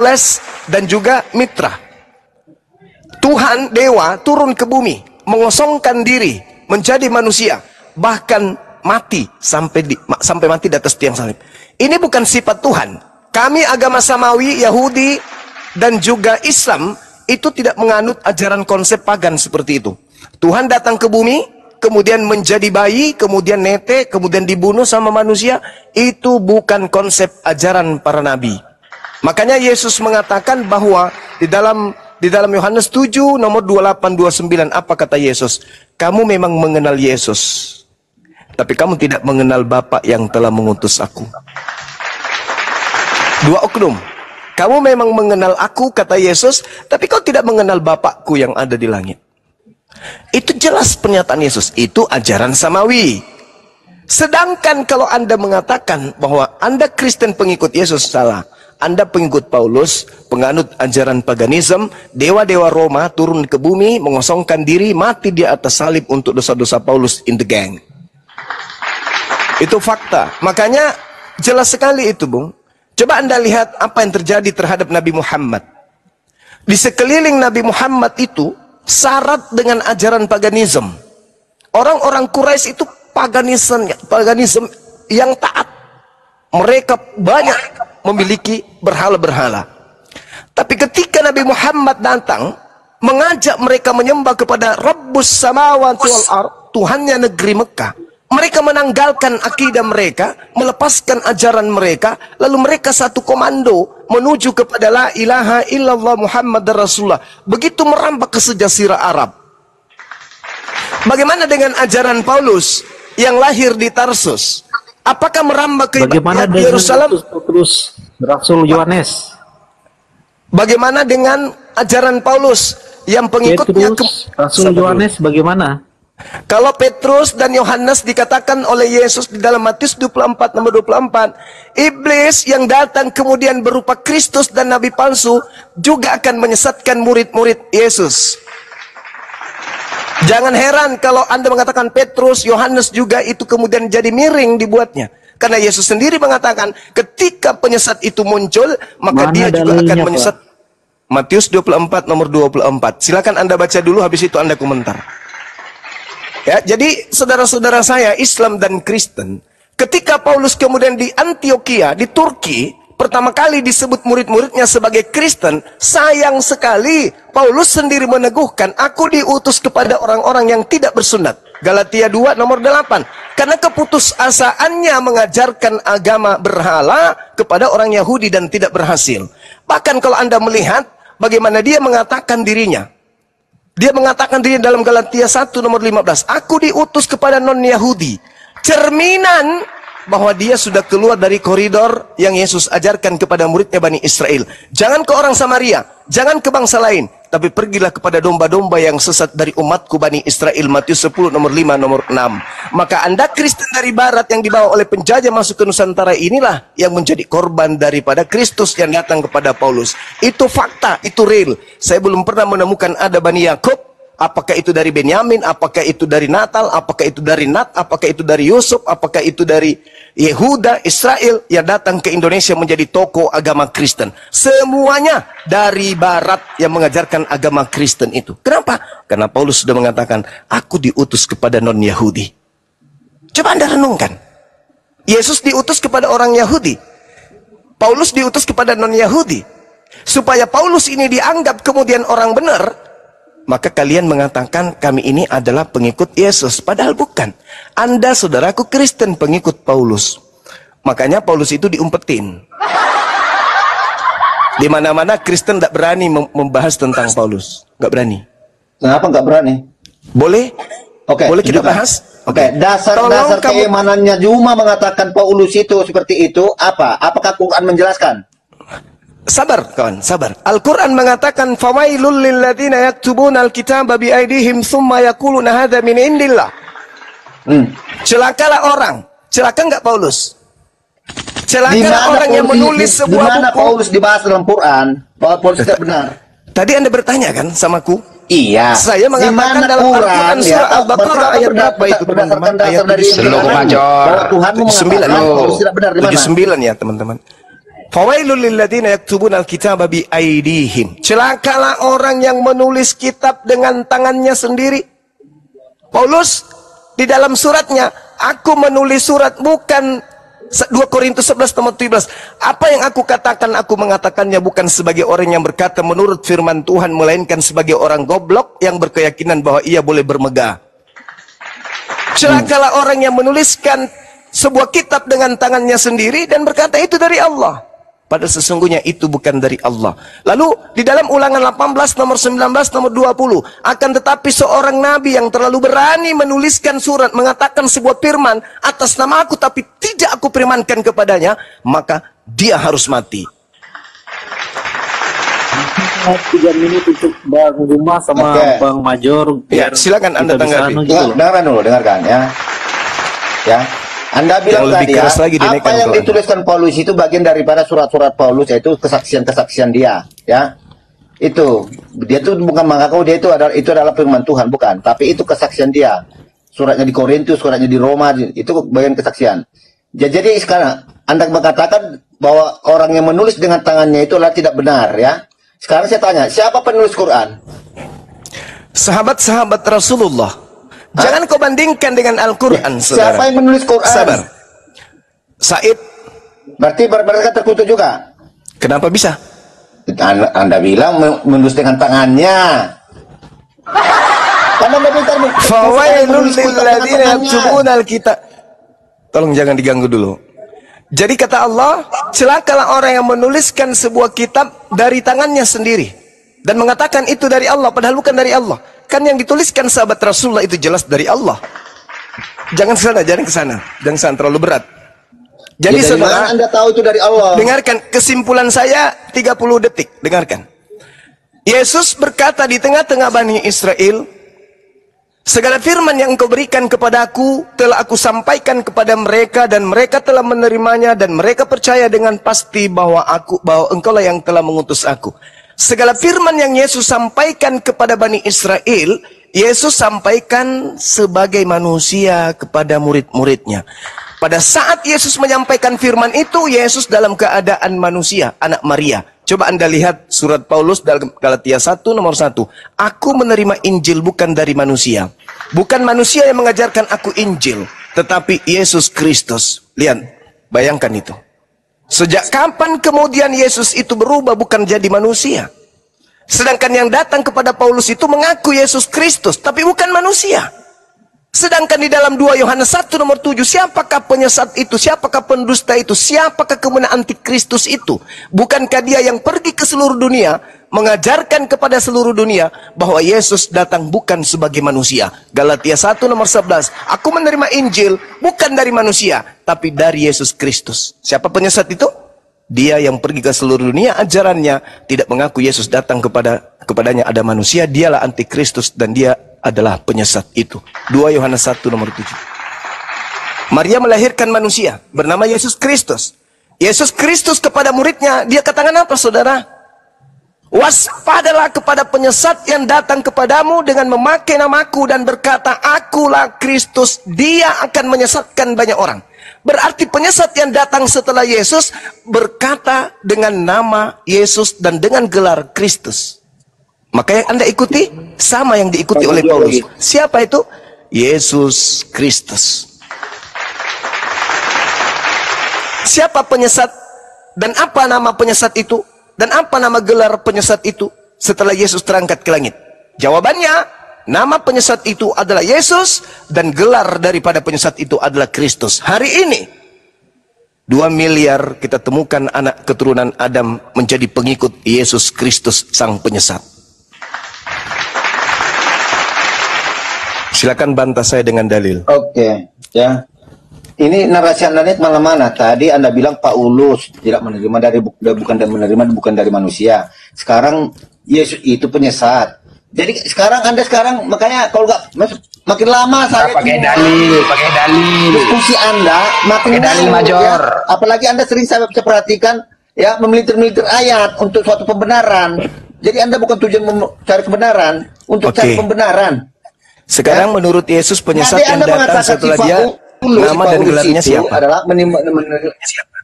Hercules dan juga Mitra. Tuhan, dewa, turun ke bumi, mengosongkan diri, menjadi manusia, bahkan mati sampai mati di atas tiang salib. Ini bukan sifat Tuhan. Kami agama samawi, Yahudi, dan juga Islam itu tidak menganut ajaran konsep pagan seperti itu. Tuhan datang ke bumi, kemudian menjadi bayi, kemudian nete, kemudian dibunuh sama manusia. Itu bukan konsep ajaran para nabi. Makanya Yesus mengatakan bahwa di dalam Yohanes 7 nomor 28-29, apa kata Yesus? Kamu memang mengenal Yesus, tapi kamu tidak mengenal Bapa yang telah mengutus aku. Dua oknum. Kamu memang mengenal aku, kata Yesus, tapi kau tidak mengenal Bapakku yang ada di langit. Itu jelas pernyataan Yesus. Itu ajaran samawi. Sedangkan kalau Anda mengatakan bahwa Anda Kristen pengikut Yesus, salah. Anda pengikut Paulus, penganut ajaran paganisme, dewa-dewa Roma turun ke bumi, mengosongkan diri, mati di atas salib untuk dosa-dosa Paulus in the gang. Itu fakta. Makanya jelas sekali itu, Bung. Coba Anda lihat apa yang terjadi terhadap Nabi Muhammad. Di sekeliling Nabi Muhammad itu syarat dengan ajaran paganisme. Orang-orang Quraisy itu paganisme yang taat. Mereka banyak memiliki berhala-berhala. Tapi ketika Nabi Muhammad datang, mengajak mereka menyembah kepada Rabbus Samawati wal Ardh, Tuhannya negeri Mekah. Mereka menanggalkan akidah mereka, melepaskan ajaran mereka, lalu mereka satu komando menuju kepada la ilaha illallah Muhammad Rasulullah. Begitu merambah ke sejazirah Arab. Bagaimana dengan ajaran Paulus yang lahir di Tarsus? Apakah merambah ke Yerusalem? Terus Rasul Yohanes. Bagaimana dengan ajaran Paulus yang pengikutnya Rasul Yohanes bagaimana? Kalau Petrus dan Yohanes dikatakan oleh Yesus di dalam Matius 24 nomor 24, iblis yang datang kemudian berupa Kristus dan nabi palsu juga akan menyesatkan murid-murid Yesus. Jangan heran kalau Anda mengatakan Petrus, Yohanes juga itu kemudian jadi miring dibuatnya. Karena Yesus sendiri mengatakan ketika penyesat itu muncul, maka dia juga akan menyesat. Matius 24 nomor 24. Silakan Anda baca dulu, habis itu Anda komentar. Ya, jadi saudara-saudara saya Islam dan Kristen, ketika Paulus kemudian di Antioquia, di Turki, pertama kali disebut murid-muridnya sebagai Kristen, sayang sekali Paulus sendiri meneguhkan, aku diutus kepada orang-orang yang tidak bersunat. Galatia 2 nomor 8. Karena keputusasaannya mengajarkan agama berhala kepada orang Yahudi dan tidak berhasil. Bahkan kalau Anda melihat bagaimana dia mengatakan dirinya, dia mengatakan diri dalam Galatia 1 nomor 15. Aku diutus kepada non-Yahudi. Cerminan bahwa dia sudah keluar dari koridor yang Yesus ajarkan kepada muridnya Bani Israel. Jangan ke orang Samaria. Jangan ke bangsa lain. Tapi pergilah kepada domba-domba yang sesat dari umatku Bani Israel. Matius 10 nomor 5 nomor 6. Maka Anda Kristen dari Barat yang dibawa oleh penjajah masuk ke Nusantara inilah yang menjadi korban daripada Kristus yang datang kepada Paulus. Itu fakta, itu real. Saya belum pernah menemukan ada Bani Yakub. Apakah itu dari Benyamin, apakah itu dari Natal, apakah itu dari Nat, apakah itu dari Yusuf, apakah itu dari Yehuda, Israel yang datang ke Indonesia menjadi tokoh agama Kristen. Semuanya dari Barat yang mengajarkan agama Kristen itu. Kenapa? Karena Paulus sudah mengatakan, aku diutus kepada non-Yahudi. Coba Anda renungkan. Yesus diutus kepada orang Yahudi. Paulus diutus kepada non-Yahudi. Supaya Paulus ini dianggap kemudian orang benar, maka kalian mengatakan kami ini adalah pengikut Yesus. Padahal bukan. Anda saudaraku Kristen pengikut Paulus. Makanya Paulus itu diumpetin. Di mana-mana Kristen tidak berani membahas tentang Paulus. Nggak berani. Kenapa nggak berani? Boleh? Oke. Boleh kita bahas? Oke. Dasar-dasar keimanannya Juma mengatakan Paulus itu seperti itu apa? Apakah Quran menjelaskan? Sabar kawan, sabar. Al-Quran mengatakan fawailul lilladzina yaktubuna al-kitaba biaidihim thumma yaquluna hadza min indillah. Celakalah orang. Celaka enggak Paulus? Celakalah orang yang menulis sebuah buku. Di mana Paulus dibahas dalam Quran? Bahwa Paulus tidak benar. Tadi Anda bertanya kan samaku? Iya. Saya mengatakan dalam Al-Quran surah Al-Baqarah ayat berapa itu teman-teman? Ayat 79 ya teman-teman. Fawailul lilladzina yaktubuna alkitaba bi aidihim. Celakalah orang yang menulis kitab dengan tangannya sendiri. Paulus di dalam suratnya, aku menulis surat bukan 2 Korintus 11 nomor 17. Apa yang aku katakan, aku mengatakannya bukan sebagai orang yang berkata menurut firman Tuhan, melainkan sebagai orang goblok yang berkeyakinan bahwa ia boleh bermegah. Celakalah orang yang menuliskan sebuah kitab dengan tangannya sendiri dan berkata itu dari Allah. Padahal sesungguhnya itu bukan dari Allah. Lalu di dalam Ulangan 18 nomor 19 nomor 20, akan tetapi seorang nabi yang terlalu berani menuliskan surat mengatakan sebuah firman atas nama aku tapi tidak aku firmankan kepadanya, maka dia harus mati. 3 menit untuk Bang Guma sama Bang Major. Ya, silakan Anda tanggapi. Dengarkan ya. Ya. Anda bilang tadi ya, apa yang dituliskan Paulus itu bagian daripada surat-surat Paulus, yaitu kesaksian-kesaksian dia, ya. Itu dia tuh bukan mengaku dia itu adalah firman Tuhan, bukan, tapi itu kesaksian dia. Suratnya di Korintus, suratnya di Roma, itu bagian kesaksian. Jadi sekarang Anda mengatakan bahwa orang yang menulis dengan tangannya itu adalah tidak benar, ya. Sekarang saya tanya, siapa penulis Quran? Sahabat-sahabat Rasulullah. Jangan kau bandingkan dengan Al-Quran, saudara. Siapa yang menulis Quran? Sabar. Said. Berarti mereka terkutuk juga. Kenapa bisa? Anda bilang menulis dengan tangannya. Anda meminta Fawailul lilladzina yaktubuna alkitab. Tolong jangan diganggu dulu. Jadi kata Allah, celakalah orang yang menuliskan sebuah kitab dari tangannya sendiri dan mengatakan itu dari Allah padahal bukan dari Allah. Kan yang dituliskan sahabat Rasulullah itu jelas dari Allah. Jangan ke sana, jangan ke sana. Jangan terlalu berat. Jadi ya, saudara, Anda tahu itu dari Allah. Dengarkan kesimpulan saya 30 detik. Dengarkan. Yesus berkata di tengah-tengah Bani Israel, segala firman yang engkau berikan kepadaku telah aku sampaikan kepada mereka dan mereka telah menerimanya dan mereka percaya dengan pasti bahwa engkaulah yang telah mengutus aku. Segala firman yang Yesus sampaikan kepada Bani Israel, Yesus sampaikan sebagai manusia kepada murid-muridnya. Pada saat Yesus menyampaikan firman itu, Yesus dalam keadaan manusia, anak Maria. Coba Anda lihat surat Paulus dalam Galatia 1 nomor 1. Aku menerima Injil bukan dari manusia. Bukan manusia yang mengajarkan aku Injil, tetapi Yesus Kristus. Lihat, bayangkan itu. Sejak kapan kemudian Yesus itu berubah bukan jadi manusia? Sedangkan yang datang kepada Paulus itu mengaku Yesus Kristus, tapi bukan manusia. Sedangkan di dalam 2 Yohanes 1 nomor 7, siapakah penyesat itu? Siapakah pendusta itu? Siapakah kemudian antikristus itu? Bukankah dia yang pergi ke seluruh dunia, mengajarkan kepada seluruh dunia bahwa Yesus datang bukan sebagai manusia? Galatia 1 nomor 11, aku menerima Injil bukan dari manusia, tapi dari Yesus Kristus. Siapa penyesat itu? Dia yang pergi ke seluruh dunia, ajarannya tidak mengaku Yesus datang kepadanya ada manusia, dialah antikristus dan dia adalah penyesat itu. 2 Yohanes 1 nomor 7. Maria melahirkan manusia bernama Yesus Kristus. Yesus Kristus kepada muridnya, dia katakan apa saudara? Waspadalah kepada penyesat yang datang kepadamu dengan memakai namaku dan berkata, akulah Kristus, dia akan menyesatkan banyak orang. Berarti penyesat yang datang setelah Yesus berkata dengan nama Yesus dan dengan gelar Kristus. Maka yang Anda ikuti sama yang diikuti oleh Paulus. Siapa itu? Yesus Kristus. Siapa penyesat dan apa nama penyesat itu? Dan apa nama gelar penyesat itu setelah Yesus terangkat ke langit? Jawabannya, nama penyesat itu adalah Yesus dan gelar daripada penyesat itu adalah Kristus. Hari ini 2 miliar kita temukan anak keturunan Adam menjadi pengikut Yesus Kristus sang penyesat. Silakan bantah saya dengan dalil. Oke, ya. Ini narasi Anda lihat mana-mana. Tadi Anda bilang Paulus tidak menerima bukan dari manusia. Sekarang Yesus itu penyesat. Jadi sekarang Anda makanya kalau nggak makin lama saya pakai dalil. Diskusi Anda makin dalil Major. Ya. Apalagi Anda sering saya perhatikan ya memeliter-meliter ayat untuk suatu pembenaran. Jadi Anda bukan tujuan mencari kebenaran, untuk cari pembenaran. Sekarang ya? Menurut Yesus penyesat yang datang setelah dia, nama dan gelarnya siapa? Adalah siapa?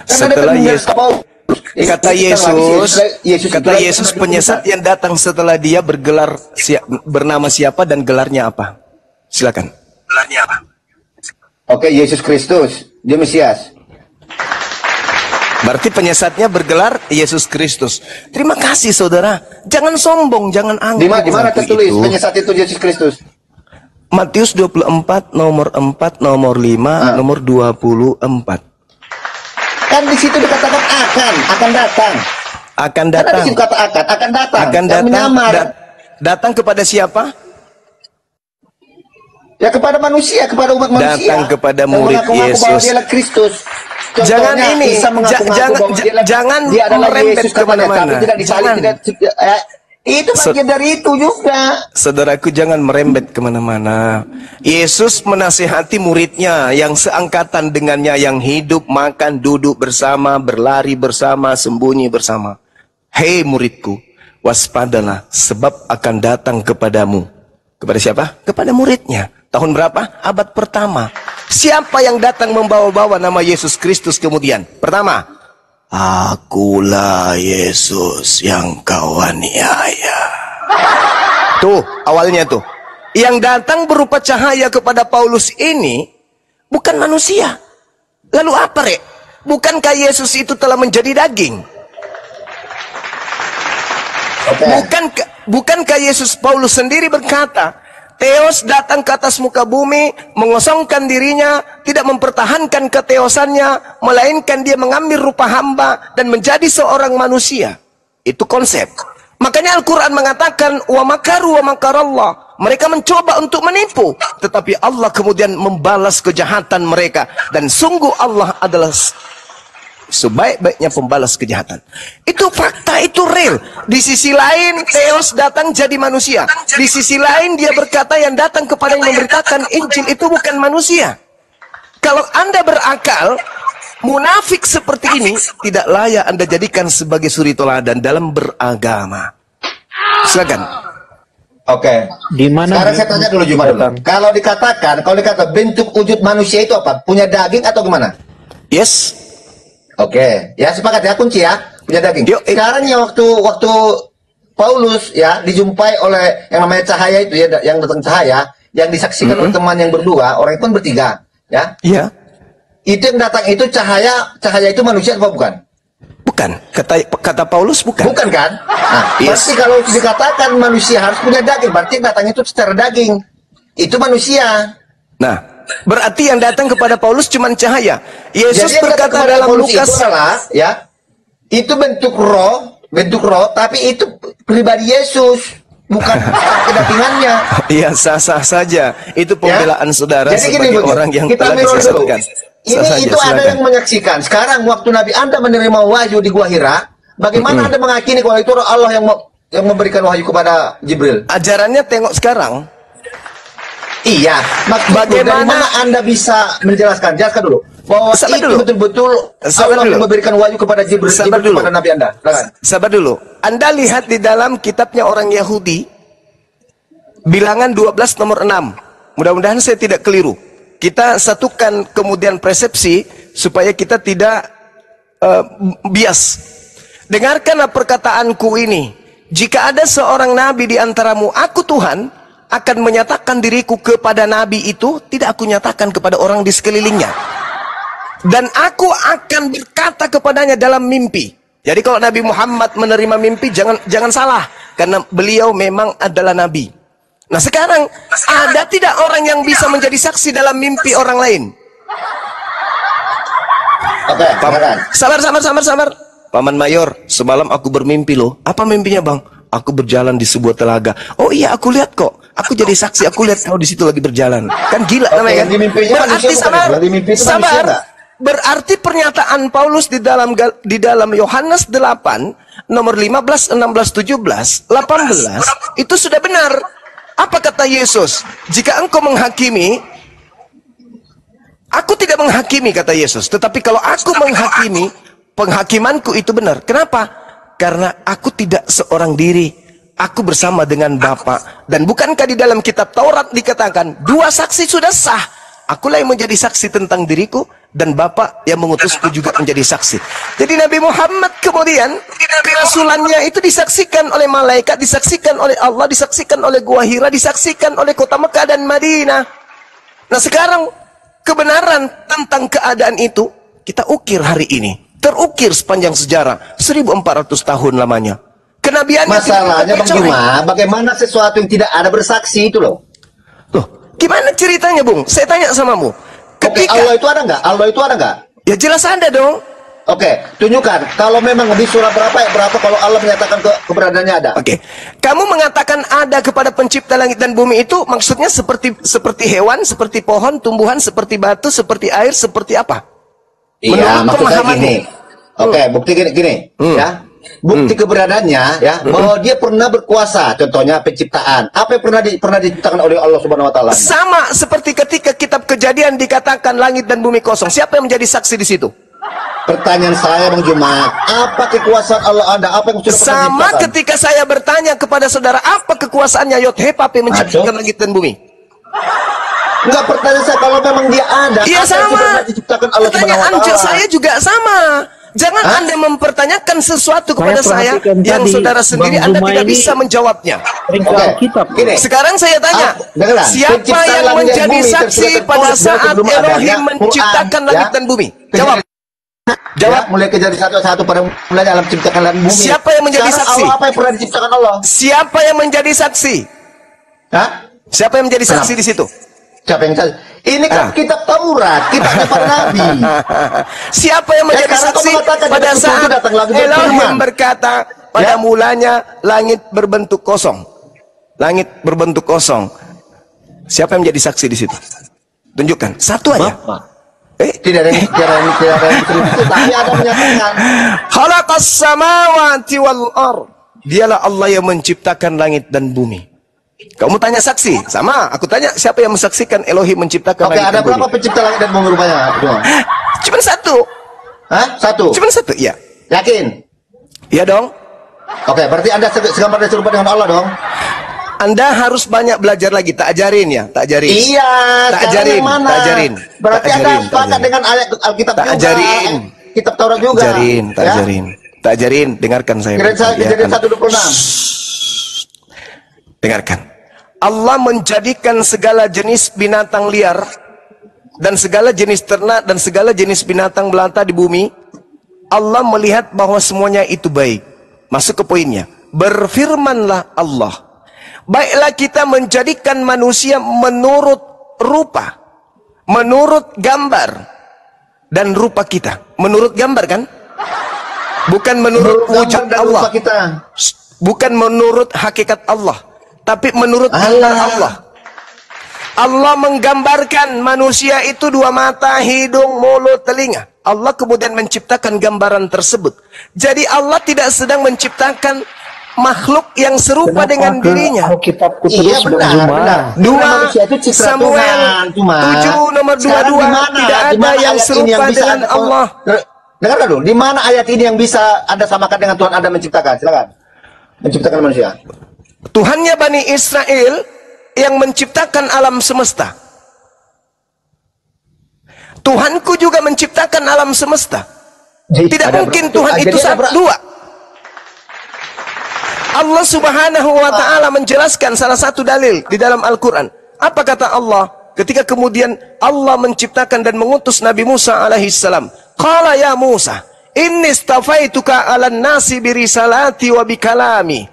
Setelah Yesus, kata Yesus penyesat yang datang setelah dia bernama siapa dan gelarnya apa? Silakan. Gelarnya apa? Oke, Yesus Kristus, dia Mesias. Berarti penyesatnya bergelar Yesus Kristus. Terima kasih saudara. Jangan sombong, jangan angkuh. Di mana tertulis penyesat itu Yesus Kristus? Matius 24 nomor 4 nomor 5 nomor 24. Kan di situ dikatakan akan datang. Akan datang. Karena di situ kata akan datang. Akan datang. Datang kepada siapa? Ya kepada manusia, kepada umat manusia. Datang kepada murid Yesus. Dia adalah Kristus. Jangan ini, jangan merembet kemana-mana. Itu bagian dari itu juga. Saudaraku, jangan merembet kemana-mana. Yesus menasihati muridnya yang seangkatan dengannya, yang hidup, makan, duduk bersama, berlari bersama, sembunyi bersama. Hei muridku, waspadalah, sebab akan datang kepadamu. Kepada siapa? Kepada muridnya. Tahun berapa? Abad pertama. Siapa yang datang membawa-bawa nama Yesus Kristus kemudian? Pertama, akulah Yesus yang kau aniaya. Tuh, awalnya tuh. Yang datang berupa cahaya kepada Paulus ini bukan manusia. Lalu apa, Rek? Bukankah Yesus itu telah menjadi daging? Bukankah Yesus, Paulus sendiri berkata, Theos datang ke atas muka bumi, mengosongkan dirinya, tidak mempertahankan keteosannya, melainkan dia mengambil rupa hamba dan menjadi seorang manusia. Itu konsep. Makanya Al-Quran mengatakan, wa makaru wa makarallah. Mereka mencoba untuk menipu, tetapi Allah kemudian membalas kejahatan mereka. Dan sungguh Allah adalah sebaik-baiknya pembalas kejahatan. Itu fakta, itu real. Di sisi lain Theos datang jadi manusia. Di sisi lain dia berkata yang datang kepada yang memberitakan Injil itu bukan manusia. Kalau Anda berakal, munafik seperti ini tidak layak Anda jadikan sebagai suri teladan dalam beragama. Silakan. Oke. Di mana? Sekarang saya tanya dulu Juma. Kalau dikata bentuk wujud manusia itu apa? Punya daging atau gimana? Yes. Oke, ya sepakat ya, kunci ya, punya daging. Sekarang ya waktu Paulus ya dijumpai oleh yang namanya cahaya itu ya, yang datang cahaya, yang disaksikan oleh teman yang berdua, orang itu kan bertiga, ya. Iya. Itu yang datang itu cahaya itu manusia apa bukan? Bukan, kata Paulus bukan. Bukan kan? Nah, berarti kalau dikatakan manusia harus punya daging, berarti yang datang itu secara daging. Itu manusia. Nah, berarti yang datang kepada Paulus cuma cahaya. Yesus berkata dalam Lukas, itu bentuk roh, tapi itu pribadi Yesus, bukan kedagingannya. Iya, sah-sah saja. Itu pembelaan saudara sebagai orang yang telah disesatkan. Itu ada yang menyaksikan. Sekarang waktu Nabi Anda menerima wahyu di Gua Hira, bagaimana Anda meyakini kalau itu Allah yang memberikan wahyu kepada Jibril? Ajarannya tengok sekarang. Iya, bagaimana Anda bisa menjelaskan? Jelaskan dulu bahwa itu betul-betul Allah memberikan wahyu kepada Jibril kepada Nabi Anda. Sabar dulu. Anda lihat di dalam kitabnya orang Yahudi, Bilangan 12 nomor 6. Mudah-mudahan saya tidak keliru. Kita satukan kemudian persepsi supaya kita tidak bias. Dengarkanlah perkataanku ini. Jika ada seorang nabi di antaramu, aku Tuhan akan menyatakan diriku kepada nabi itu, tidak aku nyatakan kepada orang di sekelilingnya. Dan aku akan berkata kepadanya dalam mimpi. Jadi kalau Nabi Muhammad menerima mimpi, jangan salah, karena beliau memang adalah nabi. Nah sekarang, ada tidak orang yang bisa menjadi saksi dalam mimpi orang lain? Oke, sabar. Paman Mayor, semalam aku bermimpi loh. Apa mimpinya bang? Aku berjalan di sebuah telaga. Oh iya, aku lihat kok. Aku jadi saksi, aku lihat kau di situ lagi berjalan. Kan gila namanya kan? Berarti sabar. Berarti pernyataan Paulus di dalam Yohanes 8 nomor 15, 16, 17, 18 itu sudah benar. Apa kata Yesus? Jika engkau menghakimi, aku tidak menghakimi, kata Yesus. Tetapi kalau aku menghakimi, penghakimanku itu benar. Kenapa? Karena aku tidak seorang diri, aku bersama dengan Bapa. Dan bukankah di dalam kitab Taurat dikatakan, dua saksi sudah sah. Akulah yang menjadi saksi tentang diriku, dan Bapa yang mengutusku juga menjadi saksi. Jadi Nabi Muhammad kemudian kerasulannya itu disaksikan oleh malaikat, disaksikan oleh Allah, disaksikan oleh Gua Hira, disaksikan oleh kota Mekah dan Madinah. Nah sekarang kebenaran tentang keadaan itu kita ukir hari ini, terukir sepanjang sejarah 1400 tahun lamanya. Kenabian masalahnya Bang Juma, bagaimana sesuatu yang tidak ada bersaksi itu loh. Loh, gimana ceritanya Bung? Saya tanya samamu. Ketika Allah itu ada nggak? Allah itu ada nggak? Ya jelas ada dong. Oke, tunjukkan. Kalau memang di surah berapa ayat berapa kalau Allah menyatakan keberadaannya ada. Oke. Kamu mengatakan ada kepada pencipta langit dan bumi itu maksudnya seperti hewan, seperti pohon, tumbuhan, seperti batu, seperti air, seperti apa? Iya, maksud saya gini. Oke, bukti gini, ya. Bukti keberadaannya ya bahwa dia pernah berkuasa, contohnya penciptaan. Apa yang pernah diciptakan oleh Allah Subhanahu wa taala? Sama seperti ketika kitab Kejadian dikatakan langit dan bumi kosong. Siapa yang menjadi saksi di situ? Pertanyaan saya Bang Juma, apa kekuasaan Allah ada? Apa yang sudah sama ketika saya bertanya kepada saudara, apa kekuasaannya Yod-Heh-Pape menciptakan langit dan bumi? Enggak, pertanyaan saya kalau memang dia ada, iya sama. Diciptakan Allah Subhanahu wa taala. Saya juga sama. Jangan Anda mempertanyakan sesuatu kepada saya yang saudara sendiri Anda tidak bisa menjawabnya. Sekarang saya tanya, siapa yang menjadi saksi pada saat Elohim menciptakan langit dan bumi? Jawab. Jawab. Mulai Kejadian 1:1 pada mulanya alam menciptakan langit dan bumi. Siapa yang menjadi saksi? Apa yang pernah diciptakan Allah? Siapa yang menjadi saksi? Siapa yang menjadi saksi di situ? Siapa yang saksi? Ini kan kitab Taurat, kitabnya para nabi. Siapa yang menjadi saksi pada saat Elohim berkata pada mulanya langit berbentuk kosong. Langit berbentuk kosong. Siapa yang menjadi saksi di situ? Tunjukkan satu aja. Tidak ada yang tapi ada menyatakan khalaqas samawati wal ard. Dialah Allah yang menciptakan langit dan bumi. Kamu tanya saksi, sama aku tanya siapa yang mensaksikan Elohim menciptakan langit dan bumi. Oke, ada berapa pencipta langit dan bumi rupanya? Cuma satu. Satu? Cuma satu, iya. Yakin? Iya dong. Oke, berarti Anda segambar dan serupa dengan Allah dong? Anda harus banyak belajar lagi, tak ajarin ya, tak ajarin. Iya, tak ajarin, tak ajarin. Berarti Anda sepakat dengan ayat Alkitab juga. Tak ajarin. Kitab Taurat juga. Tak ajarin. Tak ajarin, dengarkan saya. Kejadian 1:26. Dengarkan. Allah menjadikan segala jenis binatang liar dan segala jenis ternak dan segala jenis binatang melata di bumi. Allah melihat bahwa semuanya itu baik. Masuk ke poinnya. Berfirmanlah Allah, baiklah kita menjadikan manusia menurut rupa, menurut gambar dan rupa kita. Menurut gambar kan? Bukan menurut wujud Allah. Bukan menurut hakikat Allah, tapi menurut Allah. Allah menggambarkan manusia itu dua mata, hidung, mulut, telinga. Allah kemudian menciptakan gambaran tersebut. Jadi Allah tidak sedang menciptakan makhluk yang serupa dengan dirinya. Iya benar. Samuel 7 nomor 22 tidak ada yang serupa dengan Allah. Dengar dulu, di mana ayat ini yang bisa Anda samakan dengan Tuhan Anda menciptakan? Silakan. Menciptakan manusia. Tuhannya Bani Israel yang menciptakan alam semesta. Tuhanku juga menciptakan alam semesta. Tidak mungkin Tuhan itu dua. Allah Subhanahu wa ta'ala menjelaskan salah satu dalil di dalam Al-Quran. Apa kata Allah ketika kemudian Allah menciptakan dan mengutus Nabi Musa alaihi salam? Qala ya Musa, inni istafaituka 'alan nasi birisalati wa bikalami.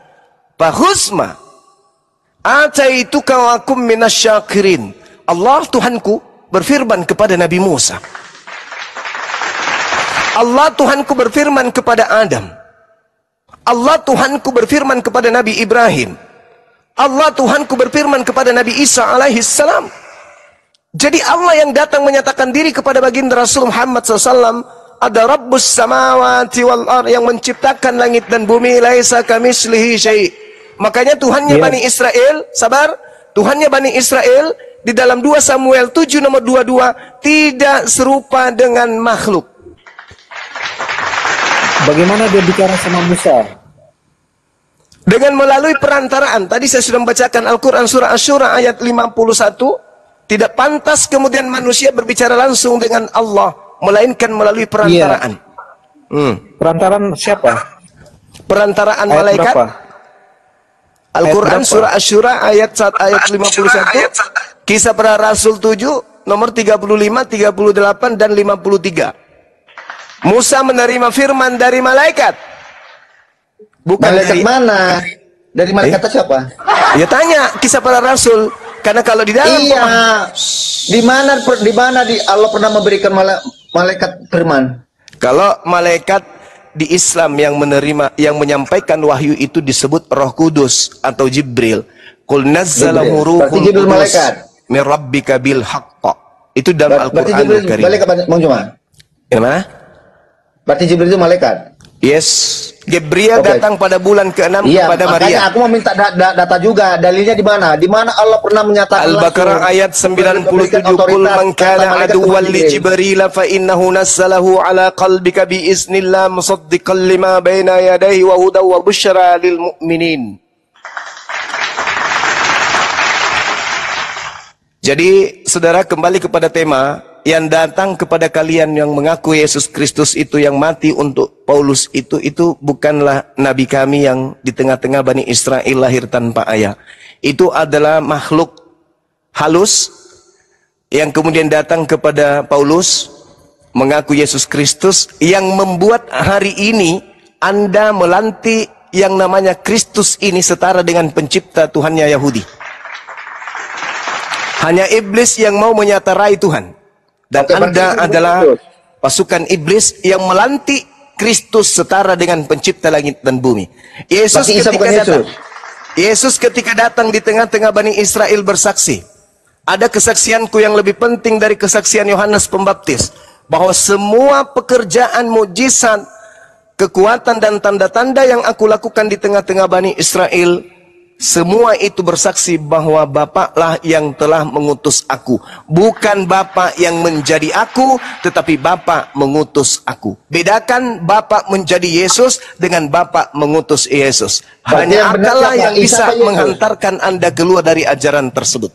Fahusma ataituka wa kum minasyakirin. Allah Tuhanku berfirman kepada Nabi Musa. Allah Tuhanku berfirman kepada Adam. Allah Tuhanku berfirman kepada Nabi Ibrahim. Allah Tuhanku berfirman kepada Nabi Isa alaihi salam. Jadi Allah yang datang menyatakan diri kepada baginda Rasul Muhammad SAW. Ada Rabbus samawati wal ard, yang menciptakan langit dan bumi. Laisa kamislihi syai'. Makanya Tuhannya Bani Israel, sabar, Tuhannya Bani Israel di dalam 2 Samuel 7 nomor 22 tidak serupa dengan makhluk. Bagaimana dia bicara sama Musa? Dengan melalui perantaraan. Tadi saya sudah membacakan Al-Quran surah Asy-Syura ayat 51. Tidak pantas kemudian manusia berbicara langsung dengan Allah melainkan melalui perantaraan. Perantaraan siapa? Perantaraan Ayat malaikat. berapa? Al-Quran surah Asy-Syura ayat 51, Kisah Para Rasul 7 nomor 35, 38 dan 53. Musa menerima firman dari malaikat. Bukan Malaikat dari mana? Dari malaikat siapa? Ya tanya Kisah Para Rasul, karena kalau di dalam di mana Allah pernah memberikan malaikat firman? Kalau malaikat di Islam yang menerima, yang menyampaikan wahyu itu disebut Roh Kudus atau Jibril. Qul nazzalahu ruhul qudus min rabbika bil haqq. Itu dalam Al-Qur'anul Karim. Malaikat Bang Juma. Yang mana? Berarti Jibril itu malaikat. Yes, Gabriel datang pada bulan ke-6 kepada Maria. Makanya aku mau minta data juga. Dalilnya di mana? Di mana Allah pernah menyatakan Al-Baqarah ayat 97, Qul man kana aduwwan li Jibril fa innahu nazzalahu ala qalbika bi iznillah musaddiqan lima baina yadayhi wa hudaw wa busyra lil mu'minin. Jadi, saudara, kembali kepada tema yang datang kepada kalian yang mengaku Yesus Kristus itu yang mati untuk Paulus itu bukanlah nabi kami yang di tengah-tengah Bani Israel lahir tanpa ayah. Itu adalah makhluk halus yang kemudian datang kepada Paulus mengaku Yesus Kristus yang membuat hari ini Anda melantik yang namanya Kristus ini setara dengan pencipta Tuhannya Yahudi. Hanya iblis yang mau menyatarai Tuhan. Dan Anda adalah pasukan iblis yang melantik Kristus setara dengan pencipta langit dan bumi. Yesus ketika datang di tengah-tengah Bani Israel bersaksi. Ada kesaksianku yang lebih penting dari kesaksian Yohanes Pembaptis. Bahwa semua pekerjaan mujizat, kekuatan dan tanda-tanda yang aku lakukan di tengah-tengah Bani Israel, semua itu bersaksi bahwa Bapaklah yang telah mengutus aku. Bukan Bapa yang menjadi aku, tetapi Bapa mengutus aku. Bedakan Bapa menjadi Yesus dengan Bapa mengutus Yesus. Hanya akalah yang bisa menghantarkan Anda keluar dari ajaran tersebut.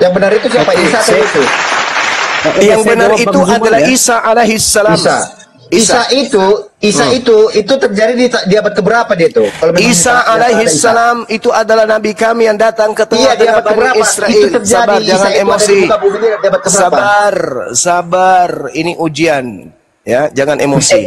Yang benar itu siapa? Isa atau Yesus? Yang benar itu adalah Isa alaihissalam. Isa itu terjadi di abad keberapa dia itu? Isa alaihissalam itu adalah nabi kami yang datang ke tengah-tengah Bani Israel. Sabar, jangan emosi. Sabar, ini ujian. Ya, jangan emosi.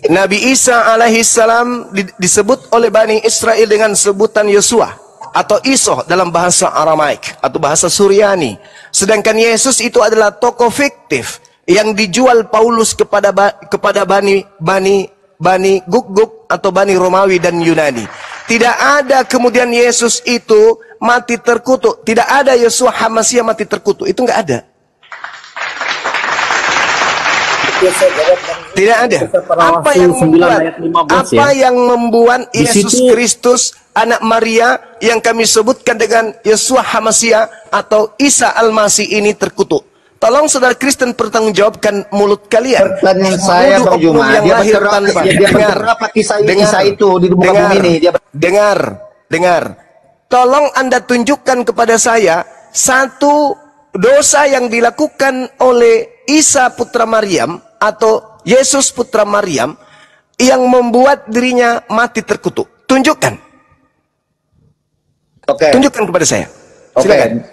Nabi Isa alaihissalam disebut oleh Bani Israel dengan sebutan Yosua atau Iso dalam bahasa Aramaik atau bahasa Suryani. Sedangkan Yesus itu adalah tokoh fiktif yang dijual Paulus kepada Bani Guguk atau Bani Romawi dan Yunani. Tidak ada kemudian Yesus itu mati terkutuk. Tidak ada Yesua Hamasia mati terkutuk. Itu enggak ada. Tidak ada. Apa yang membuat Yesus Kristus anak Maria yang kami sebutkan dengan Yesua Hamasia atau Isa Al-Masih ini terkutuk? Tolong saudara Kristen pertanggungjawabkan mulut kalian. Pertanyaan saya Bang Juma, dia berapa kisah Isa itu di muka bumi ini? Dengar. Tolong Anda tunjukkan kepada saya satu dosa yang dilakukan oleh Isa putra Maryam atau Yesus putra Maryam yang membuat dirinya mati terkutuk. Tunjukkan. Tunjukkan kepada saya. Silakan.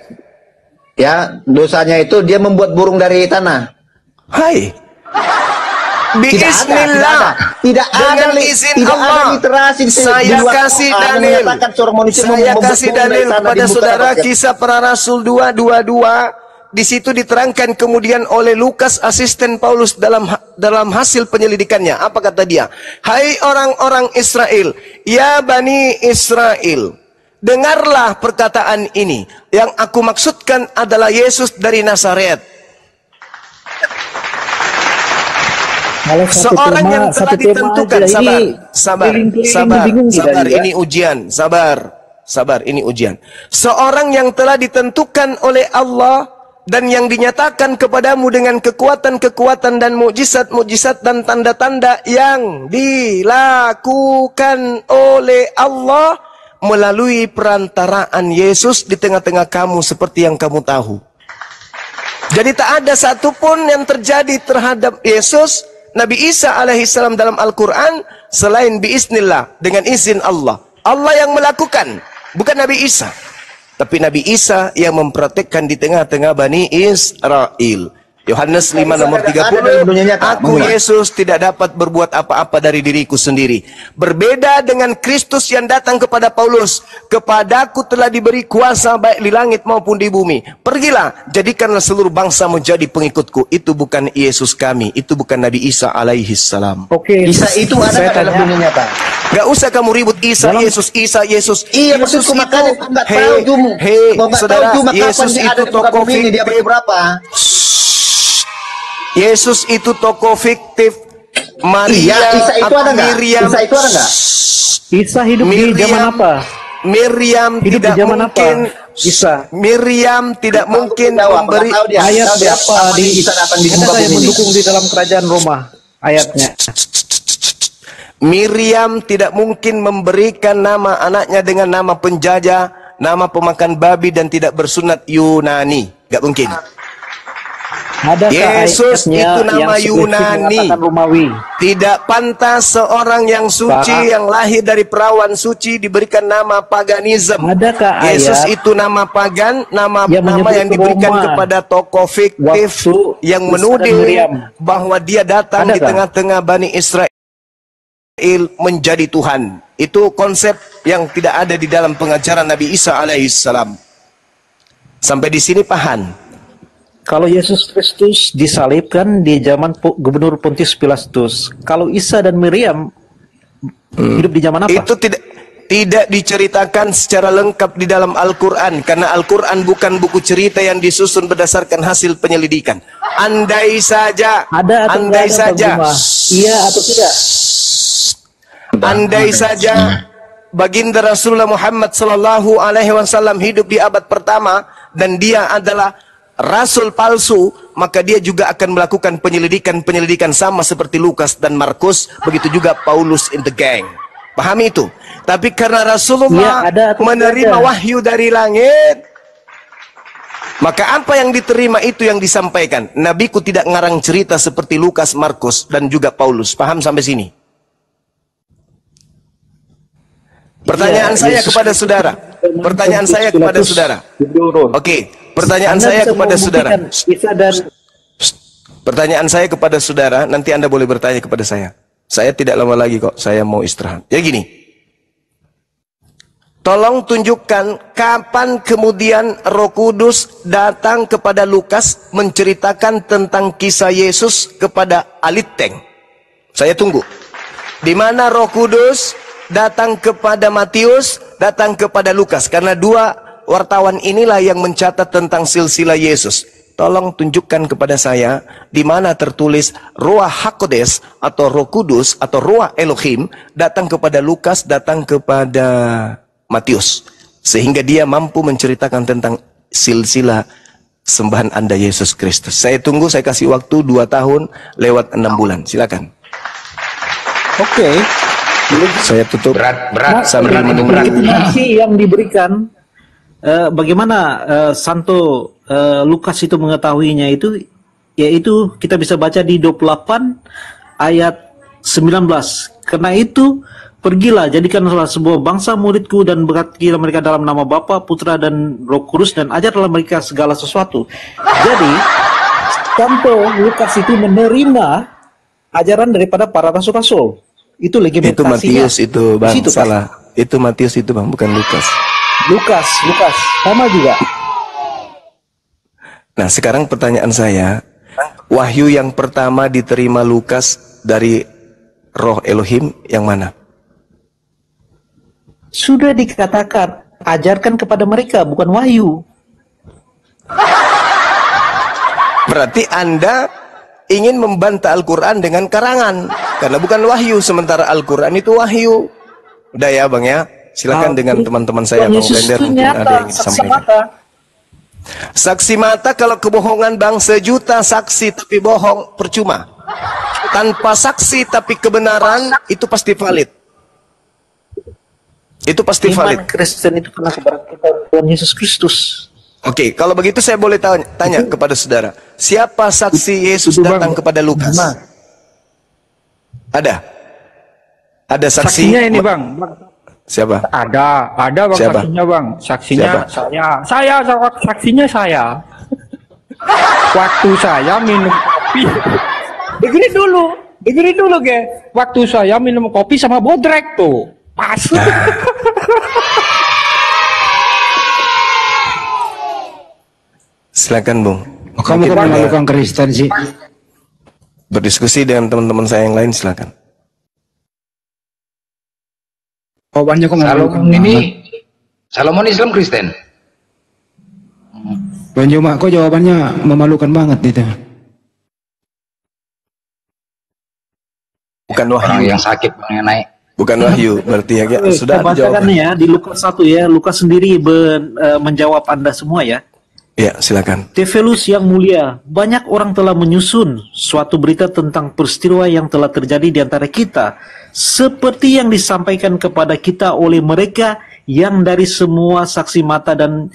Ya, dosanya itu dia membuat burung dari tanah. Hai. Bismillah. Tidak ada izin Allah. Saya kasih dalil. Saya kasih dalil kepada saudara Kisah Para Rasul 2:22. Di situ diterangkan kemudian oleh Lukas asisten Paulus dalam hasil penyelidikannya. Apa kata dia? Hai orang-orang Israel, ya Bani Israel, dengarlah perkataan ini. Yang aku maksudkan adalah Yesus dari Nazaret. Seorang yang telah ditentukan, sabar, ini ujian, sabar, ini ujian. Seorang yang telah ditentukan oleh Allah dan yang dinyatakan kepadamu dengan kekuatan-kekuatan dan mukjizat-mukjizat dan tanda-tanda yang dilakukan oleh Allah melalui perantaraan Yesus di tengah-tengah kamu seperti yang kamu tahu. Jadi tak ada satupun yang terjadi terhadap Yesus, Nabi Isa alaihissalam dalam Al-Quran selain biiznillah, dengan izin Allah. Allah yang melakukan, bukan Nabi Isa. Tapi Nabi Isa yang mempraktekkan di tengah-tengah Bani Israel. Yohanes 5 nomor 30, aku Yesus tidak dapat berbuat apa-apa dari diriku sendiri. Berbeda dengan Kristus yang datang kepada Paulus, kepadaku telah diberi kuasa baik di langit maupun di bumi. Pergilah, jadikanlah seluruh bangsa menjadi pengikutku. Itu bukan Yesus kami, itu bukan Nabi Isa alaihissalam. Oke, Isa itu ada dalam dunia nyata. Gak usah kamu ribut Isa, Yesus, Isa, Yesus. Iya, maksudku makanya aku nggak tahu cuma. Saudara, Yesus itu tokoh fiktif. Dia berapa? Yesus itu tokoh fiktif. Maria Isa itu ada nggak? Miriam. Isa itu ada nggak? Isa hidup di zaman apa? Miriam Hidup tidak di zaman mungkin. apa? Isa. Miriam tidak mungkin memberi Ayat apa di Isa datang di Ada muka yang bumi ini? mendukung di dalam kerajaan Roma ayatnya. Miriam tidak mungkin memberikan nama anaknya dengan nama penjajah, nama pemakan babi, dan tidak bersunat Yunani. Gak mungkin. Adakah Yesus ayatnya itu nama yang Yunani. mengatakan Romawi? Tidak pantas seorang yang suci, yang lahir dari perawan suci diberikan nama paganisme. Adakah Yesus ayat itu nama pagan, nama yang yang diberikan Roma kepada tokoh fiktif waktu yang Isa dan menuding Miriam? bahwa dia datang di Adakah? tengah-tengah Bani Israel menjadi Tuhan. Itu konsep yang tidak ada di dalam pengajaran Nabi Isa alaihissalam. Sampai di sini paham? Kalau Yesus Kristus disalibkan di zaman Gubernur Pontius Pilatus, kalau Isa dan Miriam hidup di zaman apa? Itu tidak diceritakan secara lengkap di dalam Al-Quran, karena Al-Quran bukan buku cerita yang disusun berdasarkan hasil penyelidikan. Andai saja, Ada atau andai tidak ada, saja, Bang Bima? Iya atau tidak? andai saja baginda Rasulullah Muhammad sallallahu alaihi wasallam hidup di abad pertama dan dia adalah rasul palsu, maka dia juga akan melakukan penyelidikan sama seperti Lukas dan Markus, begitu juga Paulus in the gang. Pahami itu. Tapi karena Rasulullah menerima wahyu dari langit, maka apa yang diterima itu yang disampaikan. Nabiku tidak ngarang cerita seperti Lukas, Markus, dan juga Paulus. Paham sampai sini? Pertanyaan saya kepada saudara. Pertanyaan saya kepada saudara. Oke, pertanyaan saya kepada saudara. Pertanyaan saya kepada saudara, nanti Anda boleh bertanya kepada saya. Saya tidak lama lagi kok, saya mau istirahat. Ya gini. Tolong tunjukkan kapan kemudian Roh Kudus datang kepada Lukas menceritakan tentang kisah Yesus kepada Aliteng. Saya tunggu. Di mana Roh Kudus datang kepada Matius, datang kepada Lukas, karena dua wartawan inilah yang mencatat tentang silsilah Yesus. Tolong tunjukkan kepada saya di mana tertulis Ruach HaKodes atau Roh Kudus atau Ruach Elohim datang kepada Lukas, datang kepada Matius, sehingga dia mampu menceritakan tentang silsilah sembahan Anda Yesus Kristus. Saya tunggu, saya kasih waktu 2 tahun lewat 6 bulan. Silakan. Oke. Saya tutup berat sambil menunggu legitimasi yang diberikan. Bagaimana Santo Lukas itu mengetahuinya itu, yaitu kita bisa baca di 28 ayat 19. Karena itu pergilah, jadikanlah sebuah bangsa muridku dan berkatilah mereka dalam nama Bapa, Putra dan Roh Kudus, dan ajarlah mereka segala sesuatu. Jadi Santo Lukas itu menerima ajaran daripada para rasul-rasul. Itu legitimasinya. Itu Matius itu, Bang. Situ, salah. Itu Matius itu, Bang, bukan Lukas. Lukas sama juga. Nah, sekarang pertanyaan saya, wahyu yang pertama diterima Lukas dari Roh Elohim yang mana? Sudah dikatakan, ajarkan kepada mereka, bukan wahyu. Berarti Anda ingin membantah Al-Quran dengan karangan, karena bukan wahyu, sementara Al-Quran itu wahyu. Udah ya, Bang ya. Silakan dengan teman-teman saya, Bang Blender, mungkin ada yang disampaikan. Saksi mata, kalau kebohongan, Bang, 1 juta saksi tapi bohong percuma. Tanpa saksi tapi kebenaran itu pasti valid. Itu pasti valid. Iman Kristen itu karena kebenaran Tuhan Yesus Kristus. Oke, kalau begitu saya boleh tanya kepada saudara. siapa saksi Yesus datang kepada Lukas? Ada? Ada saksi? Saksinya ini Bang. Siapa? Ada Bang. Siapa? Saksinya Bang. Saksinya Siapa? saksinya saya. Waktu saya minum kopi. Dengerin dulu, ge. Waktu saya minum kopi sama bodrek tuh. Pas. Silakan, Bung. Kamu kan melakukan Kristen sih. Berdiskusi dengan teman-teman saya yang lain, silakan. Jawabannya kok Salomon Islam Kristen. Bang Joma, kok jawabannya memalukan banget itu. Bukan Orang wahyu. yang sakit yang naik. Bukan wahyu, berarti ya. Sudah bacakan ya di Lukas 1 ya. Lukas sendiri menjawab Anda semua ya. Ya, silakan. Tefelus yang mulia, banyak orang telah menyusun suatu berita tentang peristiwa yang telah terjadi di antara kita, seperti yang disampaikan kepada kita oleh mereka yang dari semua saksi mata dan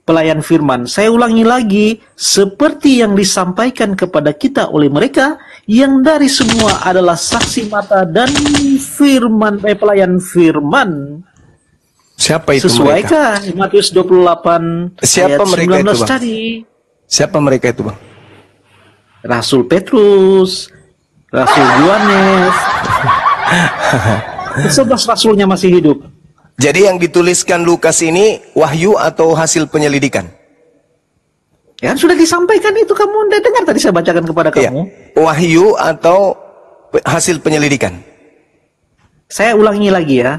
pelayan firman. Saya ulangi lagi, seperti yang disampaikan kepada kita oleh mereka yang dari semua adalah saksi mata dan pelayan firman. Siapa itu Sesuaikah mereka? Matius 28 Siapa ayat mereka 19 itu, Bang? tadi? Siapa mereka itu, Bang? Rasul Petrus, Rasul Yohanes. 11 rasulnya masih hidup. Jadi yang dituliskan Lukas ini wahyu atau hasil penyelidikan? Ya sudah disampaikan itu, kamu udah dengar tadi saya bacakan kepada Iya. kamu. Wahyu atau hasil penyelidikan? Saya ulangi lagi ya.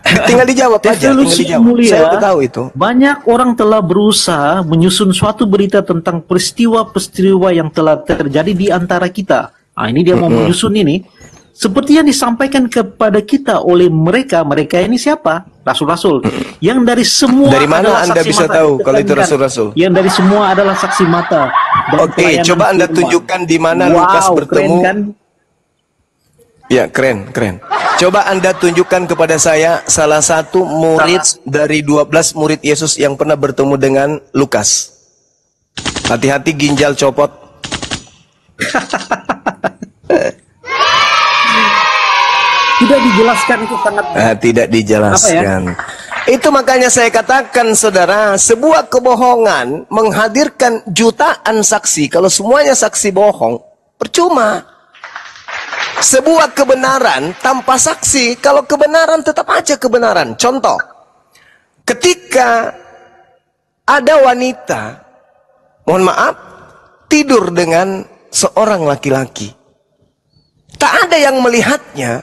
Tinggal dijawab aja, tinggal Tefelus dijawab. mulia, Saya udah tahu itu. banyak orang telah berusaha menyusun suatu berita tentang peristiwa-peristiwa yang telah terjadi di antara kita. Nah, ini dia mau menyusun ini. Seperti yang disampaikan kepada kita oleh mereka ini siapa? Rasul-rasul. Yang dari semua Dari mana adalah Anda saksi bisa mata. tahu kalau itu Ditekankan. rasul-rasul? Yang dari semua adalah saksi mata. dan Oke, pelayanan coba Anda firman. tunjukkan di mana Wow, Lukas bertemu. Keren kan? Ya, keren. Coba Anda tunjukkan kepada saya salah satu murid dari 12 murid Yesus yang pernah bertemu dengan Lukas. Hati-hati ginjal copot. Tidak dijelaskan itu sangat. Tidak dijelaskan. Itu makanya saya katakan, saudara, sebuah kebohongan menghadirkan jutaan saksi. Kalau semuanya saksi bohong, percuma. Sebuah kebenaran tanpa saksi, kalau kebenaran tetap aja kebenaran. Contoh, ketika ada wanita, mohon maaf, tidur dengan seorang laki-laki. Tak ada yang melihatnya,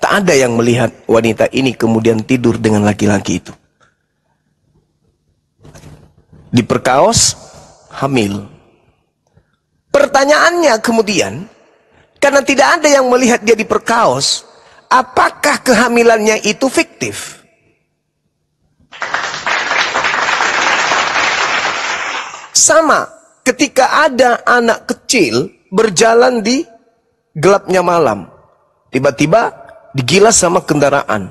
tak ada yang melihat wanita ini kemudian tidur dengan laki-laki itu. Diperkaos, hamil. Pertanyaannya kemudian, karena tidak ada yang melihat dia diperkaos, apakah kehamilannya itu fiktif? Sama ketika ada anak kecil berjalan di gelapnya malam, tiba-tiba digilas sama kendaraan,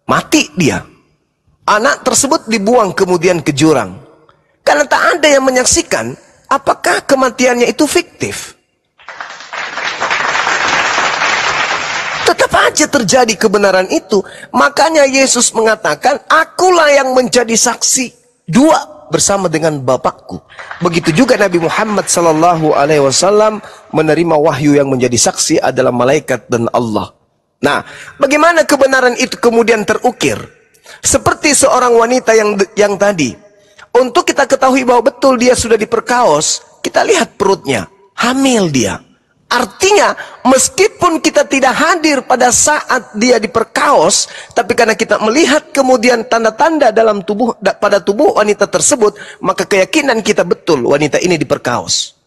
mati dia. Anak tersebut dibuang kemudian ke jurang. Karena tak ada yang menyaksikan, apakah kematiannya itu fiktif? Tetap aja terjadi kebenaran itu. Makanya Yesus mengatakan, akulah yang menjadi saksi dua bersama dengan Bapakku. Begitu juga Nabi Muhammad SAW menerima wahyu yang menjadi saksi adalah malaikat dan Allah. Nah, bagaimana kebenaran itu kemudian terukir? Seperti seorang wanita yang tadi. Untuk kita ketahui bahwa betul dia sudah diperkaos, kita lihat perutnya, hamil dia. Artinya, meskipun kita tidak hadir pada saat dia diperkaos, tapi karena kita melihat kemudian tanda-tanda pada tubuh wanita tersebut, maka keyakinan kita betul wanita ini diperkaos.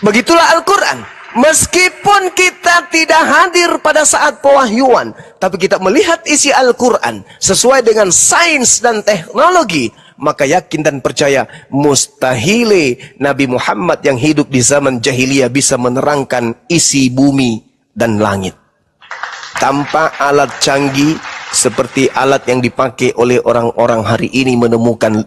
Begitulah Al-Quran. Meskipun kita tidak hadir pada saat pewahyuan, tapi kita melihat isi Al-Quran sesuai dengan sains dan teknologi, maka yakin dan percaya mustahile Nabi Muhammad yang hidup di zaman jahiliyah bisa menerangkan isi bumi dan langit tanpa alat canggih seperti alat yang dipakai oleh orang-orang hari ini, menemukan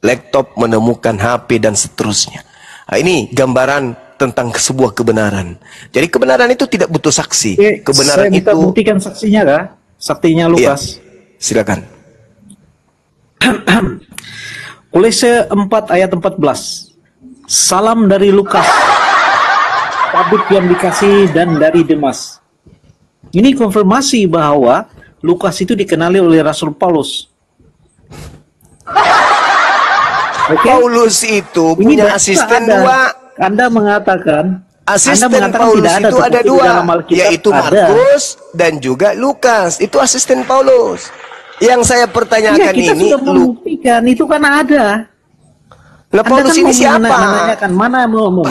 laptop, menemukan HP dan seterusnya. Nah, ini gambaran tentang sebuah kebenaran. Jadi kebenaran itu tidak butuh saksi. Kebenaran saya minta itu buktikan saksinya kah? Saksinya Lukas. Iya, silakan. Kolose 4 ayat 14. Salam dari Lukas, tabib yang dikasihi dan dari Demas. Ini konfirmasi bahwa Lukas itu dikenali oleh Rasul Paulus. Paulus itu punya asisten dua. Anda mengatakan Asisten tidak Paulus ada, itu ada tetapi di dua, dalam Alkitab yaitu ada. Markus dan juga Lukas. Itu asisten Paulus. Yang saya pertanyakan kita ini, sudah membuktikan itu kan ada. Nah, Paulus ini siapa? Menanyakan mana mau?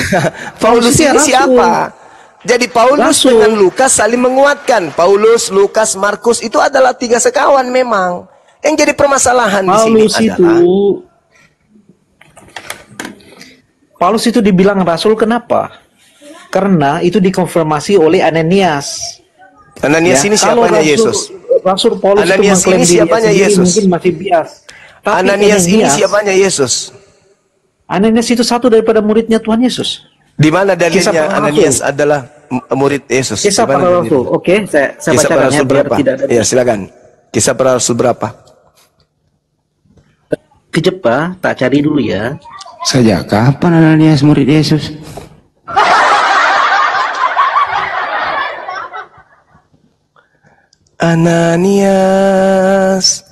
Paulus ini siapa? Jadi Paulus Rasul. dengan Lukas saling menguatkan. Paulus, Lukas, Markus itu adalah 3 sekawan memang. Yang jadi permasalahan Paulus di sini adalah Paulus itu dibilang rasul kenapa? Karena itu dikonfirmasi oleh Ananias. Ananias ini Kalau siapanya Yesus? Rasul Paulus Ananias itu mengklaim ini dirinya siapanya sendiri, Yesus? mungkin masih bias. Tapi Ananias ini siapanya Yesus? Ananias itu satu daripada muridnya Tuhan Yesus. Di mana Kisah dalilnya para Ananias Rasul. adalah murid Yesus? Kisah Di mana para dalilnya? Rasul. Oke, saya Kisah bacakan para ya Rasul biar berapa? tidak ada. Ya, silakan. Kisah para Rasul berapa? Kejap Pak, tak cari dulu ya. Sejak kapan Ananias murid Yesus? Ananias,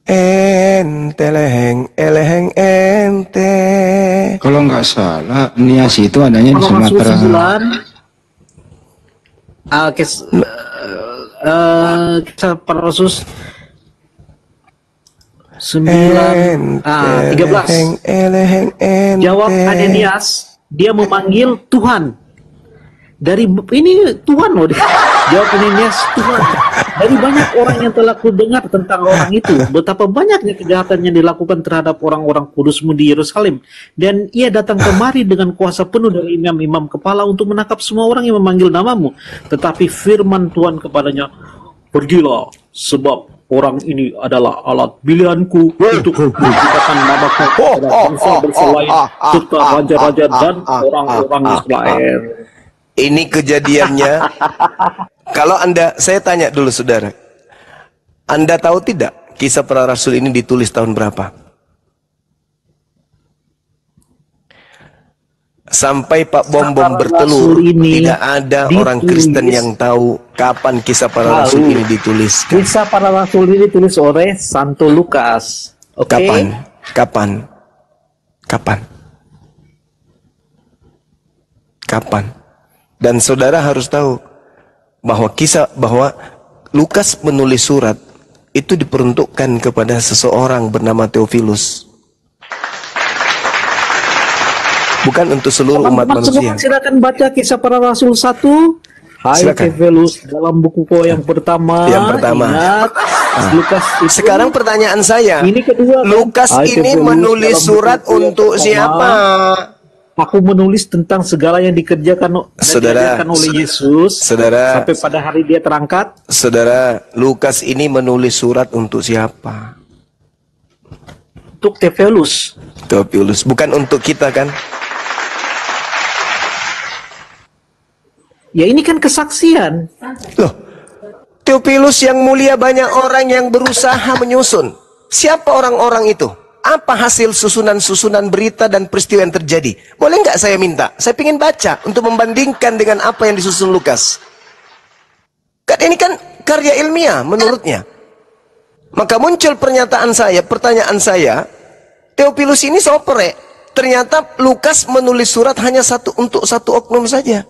ente leheng, eleheng ente. Kalau nggak salah, Nias itu adanya di Kalau Rasul Sumatera. 9 Kisah para Rasul 9 13. Eleheng ente. Jawab Ananias, dia memanggil Tuhan. Dari ini Tuhan loh dia. Jawab Ananias, Tuhan. Dari banyak orang yang telah kudengar tentang orang itu, betapa banyaknya kejahatan yang dilakukan terhadap orang-orang kudusmu di Yerusalem, dan ia datang kemari dengan kuasa penuh dari imam-imam kepala untuk menangkap semua orang yang memanggil namamu. Tetapi firman Tuhan kepadanya, pergilah, sebab orang ini adalah alat pilihanku untuk memberitakan namaku kepada bangsa-bangsa lain serta raja-raja dan orang-orang Israel. Ini kejadiannya. Kalau saya tanya dulu saudara, Anda tahu tidak Kisah Para Rasul ini ditulis tahun berapa? Sampai Pak Bom bertelur, tidak ada orang Kristen yang tahu kapan Kisah Para Rasul ini ditulis. Kisah Para Rasul ini ditulis oleh Santo Lukas. Oke. Kapan? Dan saudara harus tahu bahwa Lukas menulis surat itu diperuntukkan kepada seseorang bernama Theophilus. Bukan untuk seluruh umat manusia. Silakan baca Kisah Para Rasul 1. Hai Theophilus, dalam buku kau yang pertama. Ingat, Lukas itu. Sekarang pertanyaan saya, ini kedua, Lukas Hai ini Theophilus, menulis surat untuk siapa? Aku menulis tentang segala yang dikerjakan oleh Yesus sampai pada hari dia terangkat. Saudara, Lukas ini menulis surat untuk siapa? Untuk Theophilus. Bukan untuk kita kan? Ya ini kan kesaksian. Loh, Theophilus yang mulia, banyak orang yang berusaha menyusun. Siapa orang-orang itu? Apa hasil susunan-susunan berita dan peristiwa yang terjadi? Boleh nggak saya minta? Saya ingin baca untuk membandingkan dengan apa yang disusun Lukas. Kan ini kan karya ilmiah menurutnya. Maka muncul pertanyaan saya, Theophilus ini sopere. Ternyata Lukas menulis surat hanya untuk satu oknum saja.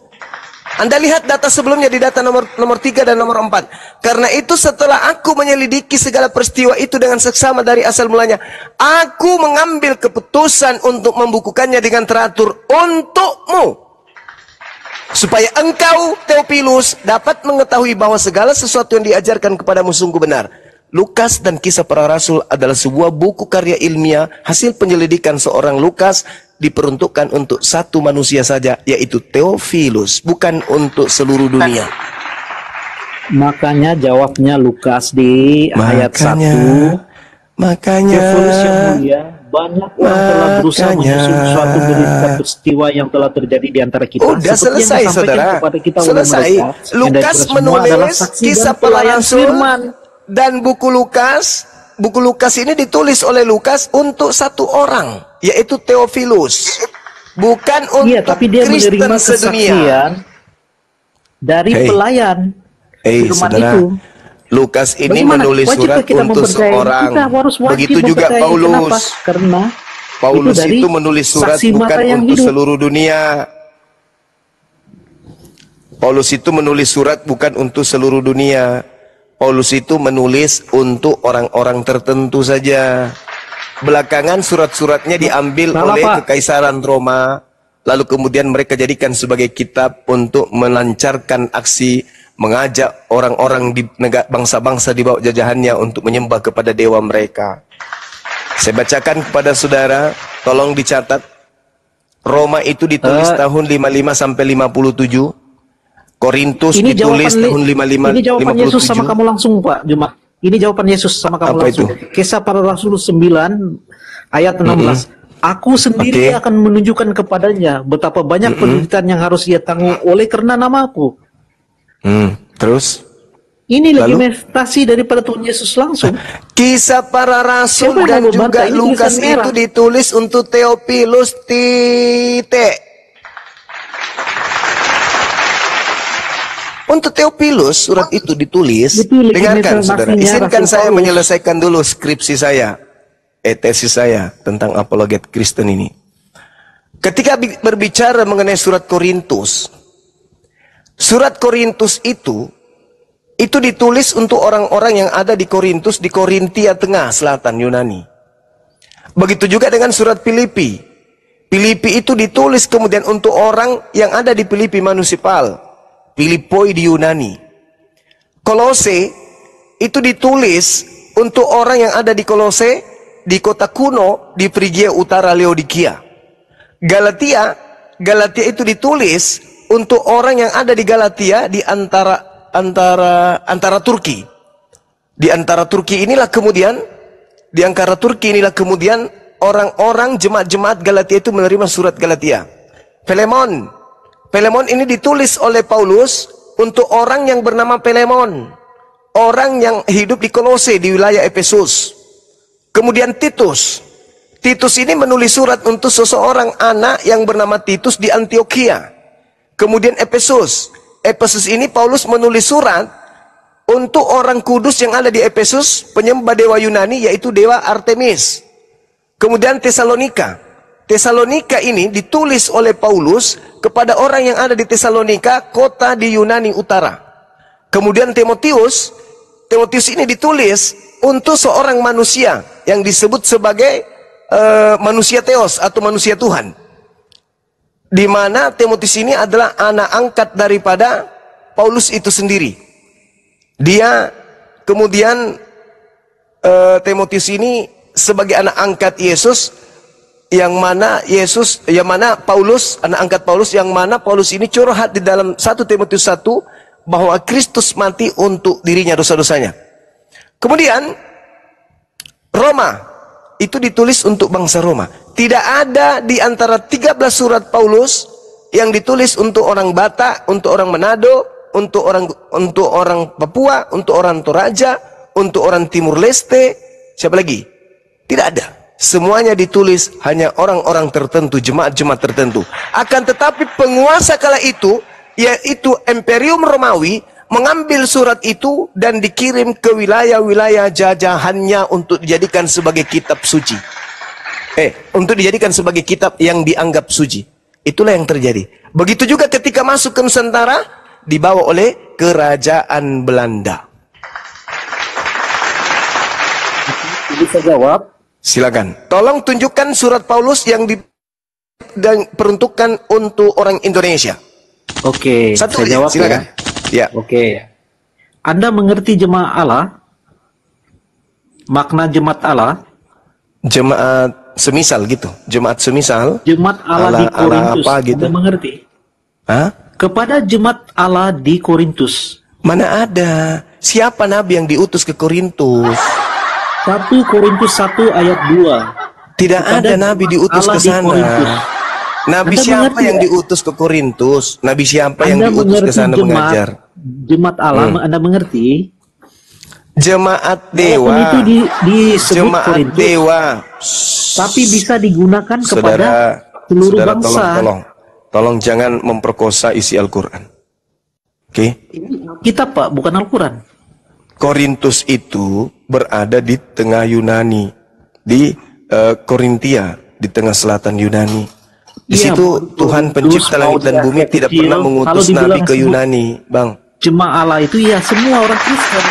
Anda lihat data sebelumnya di data nomor 3 dan nomor 4. Karena itu setelah aku menyelidiki segala peristiwa itu dengan seksama dari asal mulanya, aku mengambil keputusan untuk membukukannya dengan teratur untukmu. Supaya engkau, Theophilus, dapat mengetahui bahwa segala sesuatu yang diajarkan kepadamu sungguh benar. Lukas dan Kisah Para Rasul adalah sebuah buku karya ilmiah hasil penyelidikan seorang Lukas, diperuntukkan untuk satu manusia saja, yaitu Theophilus, bukan untuk seluruh dunia. Makanya jawabnya Lukas di ayat 1. Makanya Theophilus yang mulia, banyak orang telah berusaha menyusun suatu berita peristiwa yang telah terjadi di antara kita. Udah selesai, saudara. Selesai. Lukas menulis kisah para rasul dan buku Lukas. Buku Lukas ini ditulis oleh Lukas untuk satu orang, yaitu Theophilus. Bukan untuk tapi dia Kristen menerima sedunia. Dari pelayan firman saudara, itu. Lukas ini Bagaimana? menulis surat untuk seorang. Begitu juga Paulus. Karena Paulus itu menulis surat bukan untuk seluruh dunia. Paulus itu menulis surat bukan untuk seluruh dunia. Paulus itu menulis untuk orang-orang tertentu saja. Belakangan surat-suratnya diambil oleh Kekaisaran Roma, lalu kemudian mereka jadikan sebagai kitab untuk melancarkan aksi mengajak orang-orang di negara bangsa-bangsa di bawah jajahannya untuk menyembah kepada dewa mereka. Saya bacakan kepada saudara, tolong dicatat. Roma itu ditulis tahun 55 sampai 57. Korintus ini ditulis tahun 55 Ini jawaban 57. Yesus sama kamu langsung, Pak Juma. Ini jawaban Yesus sama kamu langsung. Kisah para Rasul 9 ayat 16. Aku sendiri akan menunjukkan kepadanya betapa banyak penderitaan yang harus ia tanggung oleh karena namaku. Terus? Ini lagi meditasi daripada Tuhan Yesus langsung. Kisah para Rasul dan juga Lukas itu ditulis untuk Theophilus titik. Untuk Theophilus surat itu ditulis. Dengarkan saudara, izinkan saya menyelesaikan dulu skripsi saya, tesis saya tentang apologet Kristen ini. Ketika berbicara mengenai surat Korintus itu ditulis untuk orang-orang yang ada di Korintus, di Korintia Tengah, Selatan, Yunani. Begitu juga dengan surat Filipi. Filipi itu ditulis kemudian untuk orang yang ada di Filipi Municipal, Filipoi di Yunani. Kolose itu ditulis untuk orang yang ada di Kolose, di kota kuno, di Frigia Utara, Laodikia. Galatia itu ditulis untuk orang yang ada di Galatia di antara Turki. Di antara Turki inilah kemudian orang-orang jemaat-jemaat Galatia itu menerima surat Galatia. Filemon ini ditulis oleh Paulus untuk orang yang bernama Filemon, orang yang hidup di Kolose di wilayah Efesus. Kemudian Titus ini menulis surat untuk seseorang anak yang bernama Titus di Antioquia. Kemudian Efesus ini Paulus menulis surat untuk orang kudus yang ada di Efesus, penyembah dewa Yunani yaitu dewa Artemis. Kemudian Tesalonika ini ditulis oleh Paulus kepada orang yang ada di Tesalonika, kota di Yunani Utara. Kemudian Timotius ini ditulis untuk seorang manusia yang disebut sebagai manusia Theos atau manusia Tuhan. Di mana Timotius ini adalah anak angkat daripada Paulus itu sendiri. Dia kemudian Timotius ini sebagai anak angkat Yesus, yang mana Paulus, anak angkat Paulus, yang mana Paulus ini curhat di dalam 1 Timotius 1 bahwa Kristus mati untuk dirinya, dosa-dosanya. Kemudian Roma itu ditulis untuk bangsa Roma. Tidak ada di antara 13 surat Paulus yang ditulis untuk orang Batak, untuk orang Manado, untuk orang Papua, untuk orang Toraja, untuk orang Timur Leste, siapa lagi? Tidak ada. Semuanya ditulis hanya orang-orang tertentu, jemaat-jemaat tertentu. Akan tetapi penguasa kala itu, yaitu Imperium Romawi, mengambil surat itu dan dikirim ke wilayah-wilayah jajahannya untuk dijadikan sebagai kitab suci. Untuk dijadikan sebagai kitab yang dianggap suci. Itulah yang terjadi. Begitu juga ketika masuk ke Nusantara, dibawa oleh Kerajaan Belanda. Bisa jawab? Silakan. Tolong tunjukkan surat Paulus yang diperuntukkan untuk orang Indonesia. Oke, satu saya jawab. Silakan. Ya. Oke. Anda mengerti jemaat Allah? Makna jemaat Allah? Jemaat semisal gitu. Jemaat semisal. Jemaat Allah di Korintus. Apa gitu? Anda mengerti? Hah? Kepada jemaat Allah di Korintus. Mana ada? Siapa nabi yang diutus ke Korintus? 1 Korintus 1 ayat 2. Tidak ada nabi diutus ke sana. Nabi siapa yang diutus ke Korintus? Nabi siapa yang diutus ke sana mengajar? Jemaat Allah, Anda mengerti? Jemaat dewa. Itu disebut Jemaat Korintus, dewa. tapi bisa digunakan kepada seluruh saudara, bangsa. Tolong jangan memperkosa isi Al-Quran. Oke? Kita Pak, bukan Al-Quran. Korintus itu berada di tengah Yunani, di Korintia, di tengah selatan Yunani. Di situ Tuhan pencipta langit dan bumi tidak pernah mengutus nabi ke Yunani, Bang. Jemaah Allah itu ya semua orang Kristen.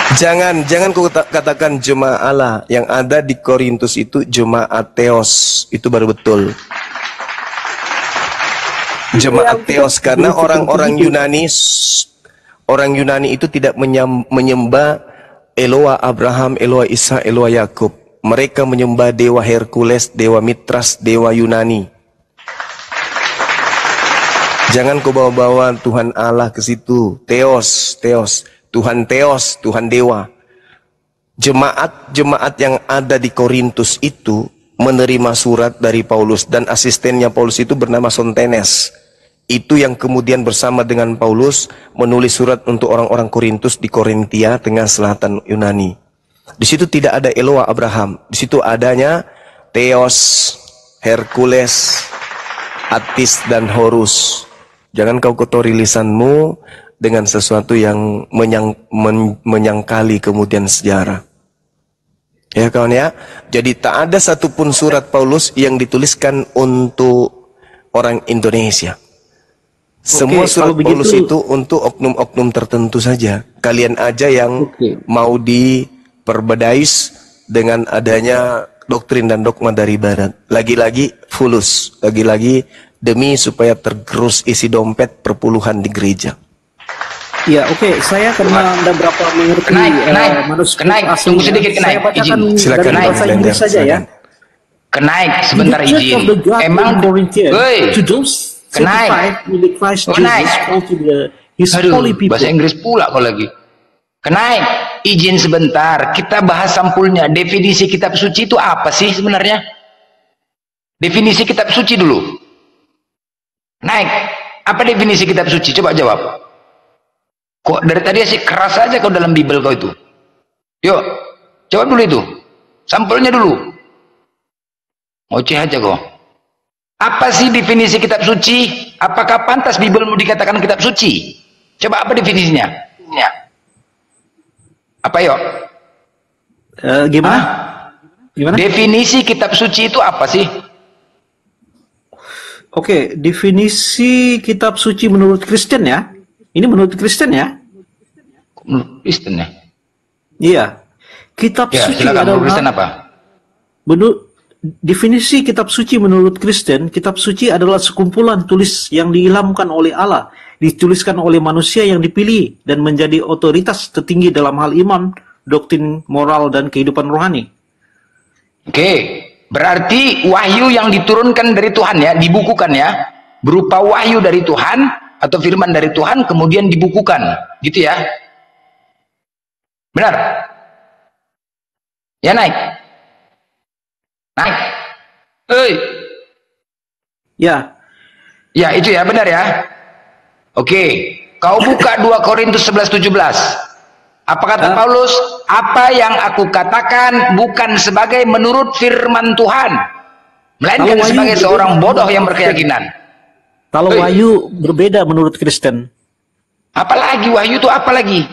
Jangan kau katakan jemaah Allah. Yang ada di Korintus itu jemaat Theos, itu baru betul. Jemaat Theos, karena orang Yunani itu tidak menyembah Eloa Abraham, Eloa Isa, Eloa Yakub. Mereka menyembah dewa Hercules, dewa Mitras, dewa Yunani. Jangan kau bawa-bawa Tuhan Allah ke situ. Theos, Tuhan Theos, Tuhan dewa. Jemaat yang ada di Korintus itu menerima surat dari Paulus, dan asistennya Paulus itu bernama Sontenes. Itu yang kemudian bersama dengan Paulus menulis surat untuk orang-orang Korintus di Korintia, tengah selatan Yunani. Di situ tidak ada Eloa Abraham. Di situ adanya Theos, Hercules, Attis, dan Horus. Jangan kau kotori lisanmu dengan sesuatu yang menyangkali kemudian sejarah. Ya kawan ya. Jadi tak ada satupun surat Paulus yang dituliskan untuk orang Indonesia. Semua surat Paulus itu untuk oknum-oknum tertentu saja. Kalian aja yang mau diperbedais dengan adanya doktrin dan dogma dari Barat. Lagi-lagi fulus, lagi-lagi demi supaya tergerus isi dompet perpuluhan di gereja. Ya oke, saya karena Anda berapa mengerti kenaik, tunggu sedikit kenaik. Izin. Silakan bahasa Inggris saja ya. Kenaik sebentar izin. Emang, woi, kenaik. Aduh, bahasa Inggris pula kau lagi. Kenaik, izin sebentar. Kita bahas sampulnya. Definisi kitab suci itu apa sih sebenarnya? Definisi kitab suci dulu. Naik, apa definisi kitab suci? Coba jawab. Kok dari tadi sih keras aja kau dalam Bible kau itu. Yuk, jawab dulu itu. Sampulnya dulu. Ngoceh aja kau. Apa sih definisi kitab suci? Apakah pantas Bible mau dikatakan kitab suci? Coba apa definisinya? Apa yuk? Gimana? Definisi kitab suci itu apa sih? Oke, definisi kitab suci menurut Kristen ya. Ini menurut Kristen ya? Menurut Kristen ya? Iya. Kitab suci adalah Kristen apa? Definisi kitab suci menurut Kristen, kitab suci adalah sekumpulan tulis yang diilhamkan oleh Allah, dituliskan oleh manusia yang dipilih dan menjadi otoritas tertinggi dalam hal iman, doktrin, moral, dan kehidupan rohani. Oke, berarti wahyu yang diturunkan dari Tuhan ya, dibukukan ya, berupa wahyu dari Tuhan atau firman dari Tuhan kemudian dibukukan, gitu ya? Benar? Ya naik. Naik. Ya. Ya, itu ya, benar ya. Oke, kau buka 2 Korintus 11:17. Apa kata Paulus? Apa yang aku katakan bukan sebagai menurut firman Tuhan, melainkan sebagai seorang bodoh yang berkeyakinan. Kalau wahyu berbeda menurut Kristen. Apalagi wahyu itu apalagi?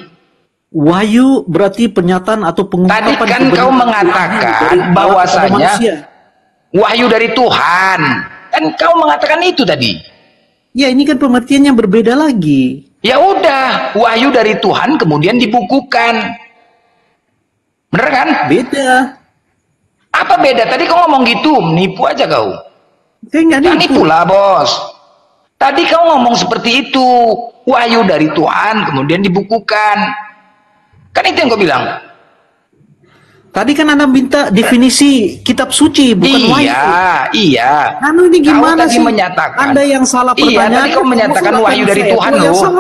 Wahyu berarti pernyataan atau pengungkapan. Tadi kan kau mengatakan bahwasanya wahyu dari Tuhan. Kan kau mengatakan itu tadi. Ya, ini kan pengertiannya berbeda lagi. Ya udah, wahyu dari Tuhan kemudian dibukukan. Bener kan? Beda. Apa beda? Tadi kau ngomong gitu, nipu aja kau. Saya nggak nipu. Nipu lah, Bos. Tadi kau ngomong seperti itu. Wahyu dari Tuhan kemudian dibukukan. Kan itu yang kau bilang. Tadi kan Anda minta definisi kitab suci, bukan wahyu. Iya. Anu ini gimana kau tadi sih? Menyatakan. Anda yang salah pertanyaan. Iya, tadi kau menyatakan wahyu dari Tuhan loh.